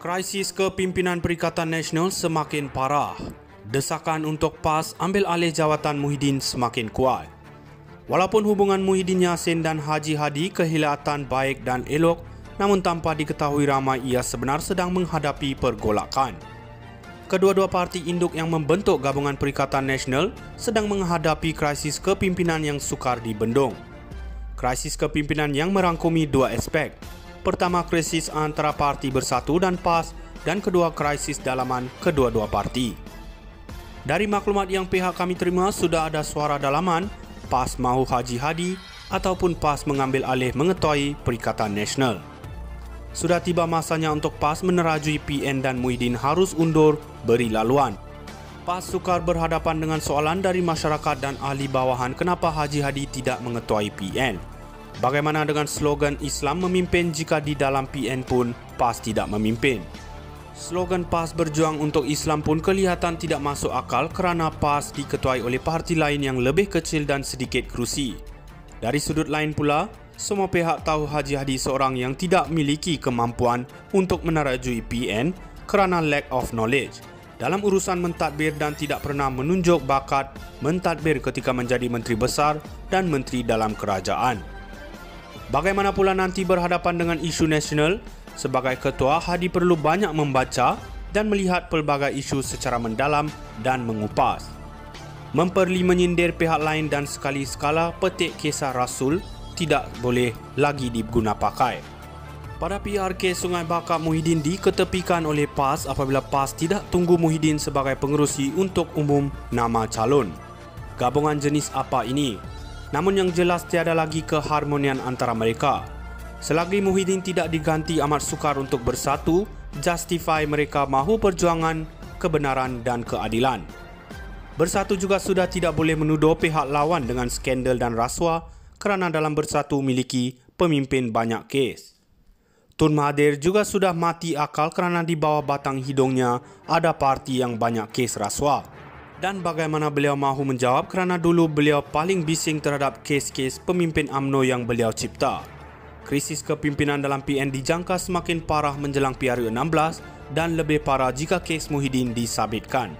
Krisis kepimpinan Perikatan Nasional semakin parah. Desakan untuk PAS ambil alih jawatan Muhyiddin semakin kuat. Walaupun hubungan Muhyiddin Yassin dan Haji Hadi kelihatan baik dan elok, namun tanpa diketahui ramai ia sebenarnya sedang menghadapi pergolakan. Kedua-dua parti induk yang membentuk Gabungan Perikatan Nasional sedang menghadapi krisis kepimpinan yang sukar dibendung. Krisis kepimpinan yang merangkumi dua aspek. Pertama, krisis antara Parti Bersatu dan PAS, dan kedua, krisis dalaman kedua-dua parti. Dari maklumat yang pihak kami terima, sudah ada suara dalaman PAS mahu Haji Hadi ataupun PAS mengambil alih mengetuai Perikatan Nasional. Sudah tiba masanya untuk PAS menerajui PN dan Muhyiddin harus undur beri laluan. PAS sukar berhadapan dengan soalan dari masyarakat dan ahli bawahan kenapa Haji Hadi tidak mengetuai PN. Bagaimana dengan slogan Islam memimpin jika di dalam PN pun PAS tidak memimpin? Slogan PAS berjuang untuk Islam pun kelihatan tidak masuk akal kerana PAS diketuai oleh parti lain yang lebih kecil dan sedikit kerusi. Dari sudut lain pula, semua pihak tahu Haji Hadi seorang yang tidak memiliki kemampuan untuk menerajui PN kerana lack of knowledge dalam urusan mentadbir dan tidak pernah menunjuk bakat mentadbir ketika menjadi Menteri Besar dan Menteri dalam Kerajaan. Bagaimana pula nanti berhadapan dengan isu nasional? Sebagai ketua, Hadi perlu banyak membaca dan melihat pelbagai isu secara mendalam dan mengupas. Memperli menyindir pihak lain dan sekali-sekala petik kisah Rasul tidak boleh lagi diguna pakai. Pada PRK Sungai Bakap Muhyiddin diketepikan oleh PAS apabila PAS tidak tunggu Muhyiddin sebagai pengerusi untuk umum nama calon. Gabungan jenis apa ini? Namun yang jelas tiada lagi keharmonian antara mereka. Selagi Muhyiddin tidak diganti, amat sukar untuk bersatu, justify mereka mahu perjuangan, kebenaran dan keadilan. Bersatu juga sudah tidak boleh menuduh pihak lawan dengan skandal dan rasuah kerana dalam bersatu memiliki pemimpin banyak kes. Tun Mahathir juga sudah mati akal kerana di bawah batang hidungnya ada parti yang banyak kes rasuah. Dan bagaimana beliau mahu menjawab kerana dulu beliau paling bising terhadap kes-kes pemimpin UMNO yang beliau cipta. Krisis kepimpinan dalam PN dijangka semakin parah menjelang PRU16 dan lebih parah jika kes Muhyiddin disabitkan.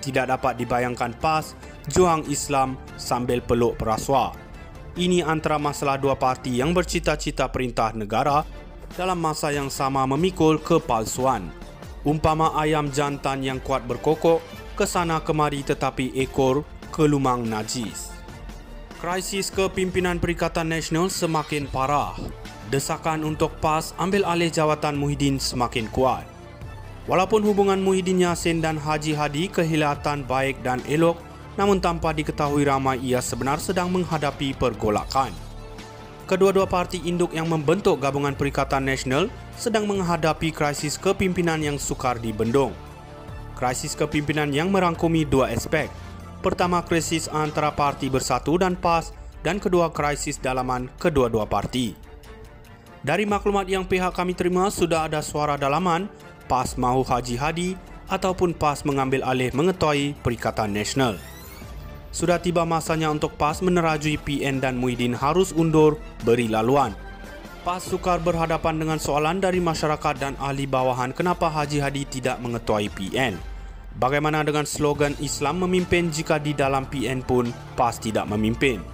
Tidak dapat dibayangkan PAS juang Islam sambil peluk perasuah. Ini antara masalah dua parti yang bercita-cita perintah negara dalam masa yang sama memikul kepalsuan. Umpama ayam jantan yang kuat berkokok, kesana kemari tetapi ekor kelumang najis. Krisis kepimpinan Perikatan Nasional semakin parah. Desakan untuk PAS ambil alih jawatan Muhyiddin semakin kuat. Walaupun hubungan Muhyiddin Yassin dan Haji Hadi kelihatan baik dan elok, namun tanpa diketahui ramai ia sebenarnya sedang menghadapi pergolakan. Kedua-dua parti induk yang membentuk Gabungan Perikatan Nasional sedang menghadapi krisis kepimpinan yang sukar dibendung. Krisis kepimpinan yang merangkumi dua aspek. Pertama, krisis antara Parti Bersatu dan PAS, dan kedua, krisis dalaman kedua-dua parti. Dari maklumat yang pihak kami terima, sudah ada suara dalaman PAS mahu Haji Hadi ataupun PAS mengambil alih mengetuai Perikatan Nasional. Sudah tiba masanya untuk PAS menerajui PN dan Muhyiddin harus undur beri laluan. PAS sukar berhadapan dengan soalan dari masyarakat dan ahli bawahan kenapa Haji Hadi tidak mengetuai PN. Bagaimana dengan slogan Islam memimpin jika di dalam PN pun PAS tidak memimpin?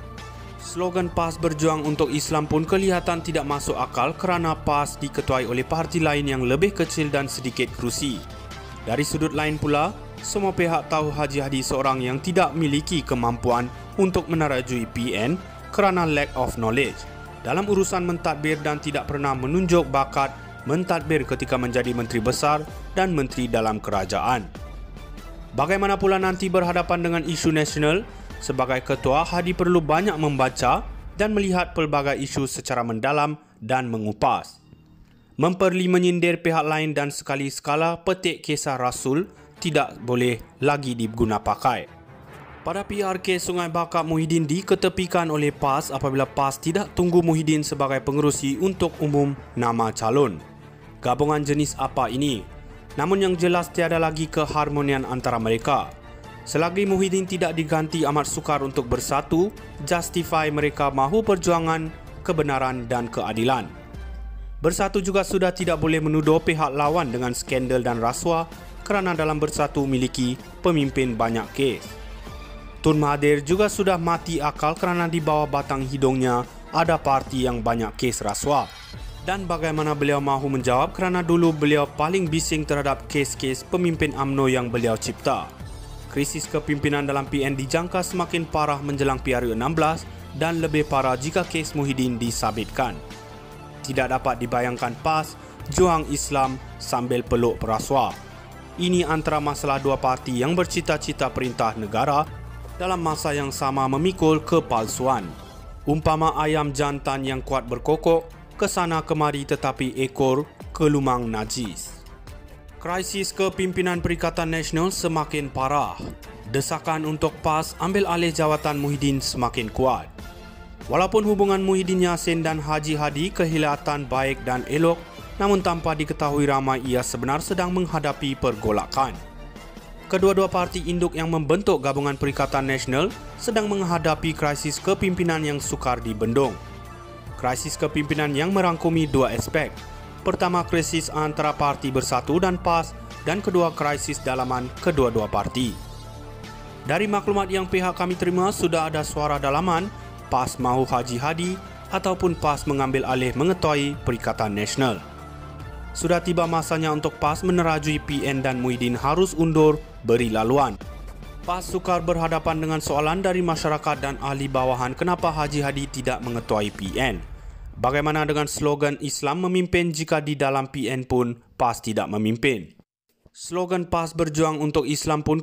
Slogan PAS berjuang untuk Islam pun kelihatan tidak masuk akal kerana PAS diketuai oleh parti lain yang lebih kecil dan sedikit kerusi. Dari sudut lain pula, semua pihak tahu Haji Hadi seorang yang tidak memiliki kemampuan untuk menerajui PN kerana lack of knowledge dalam urusan mentadbir dan tidak pernah menunjuk bakat mentadbir ketika menjadi Menteri Besar dan Menteri dalam Kerajaan. Bagaimana pula nanti berhadapan dengan isu nasional? Sebagai ketua, Hadi perlu banyak membaca dan melihat pelbagai isu secara mendalam dan mengupas. Memperli menyindir pihak lain dan sekali-sekala petik kisah Rasul tidak boleh lagi diguna pakai. Pada PRK Sungai Bakap Muhyiddin diketepikan oleh PAS apabila PAS tidak tunggu Muhyiddin sebagai pengerusi untuk umum nama calon. Gabungan jenis apa ini? Namun yang jelas tiada lagi keharmonian antara mereka. Selagi Muhyiddin tidak diganti, amat sukar untuk bersatu, justify mereka mahu perjuangan, kebenaran dan keadilan. Bersatu juga sudah tidak boleh menuduh pihak lawan dengan skandal dan rasuah kerana dalam Bersatu memiliki pemimpin banyak kes. Tun Mahathir juga sudah mati akal kerana di bawah batang hidungnya ada parti yang banyak kes rasuah. Dan bagaimana beliau mahu menjawab kerana dulu beliau paling bising terhadap kes-kes pemimpin UMNO yang beliau cipta. Krisis kepimpinan dalam PN dijangka semakin parah menjelang PRU16 dan lebih parah jika kes Muhyiddin disabitkan. Tidak dapat dibayangkan PAS juang Islam sambil peluk perasuah. Ini antara masalah dua parti yang bercita-cita perintah negara dalam masa yang sama memikul kepalsuan. Umpama ayam jantan yang kuat berkokok, kesana kemari tetapi ekor kelumang najis. Krisis kepimpinan Perikatan Nasional semakin parah. Desakan untuk PAS ambil alih jawatan Muhyiddin semakin kuat. Walaupun hubungan Muhyiddin Yassin dan Haji Hadi kelihatan baik dan elok, namun tanpa diketahui ramai ia sebenarnya sedang menghadapi pergolakan. Kedua-dua parti induk yang membentuk Gabungan Perikatan Nasional sedang menghadapi krisis kepimpinan yang sukar dibendung. Krisis kepimpinan yang merangkumi dua aspek. Pertama, krisis antara parti Bersatu dan PAS, dan kedua, krisis dalaman kedua-dua parti. Dari maklumat yang pihak kami terima, sudah ada suara dalaman PAS mahu Haji Hadi ataupun PAS mengambil alih mengetuai Perikatan Nasional. Sudah tiba masanya untuk PAS menerajui PN dan Muhyiddin harus undur beri laluan. PAS sukar berhadapan dengan soalan dari masyarakat dan ahli bawahan kenapa Haji Hadi tidak mengetuai PN. Bagaimana dengan slogan Islam memimpin jika di dalam PN pun PAS tidak memimpin? Slogan PAS berjuang untuk Islam pun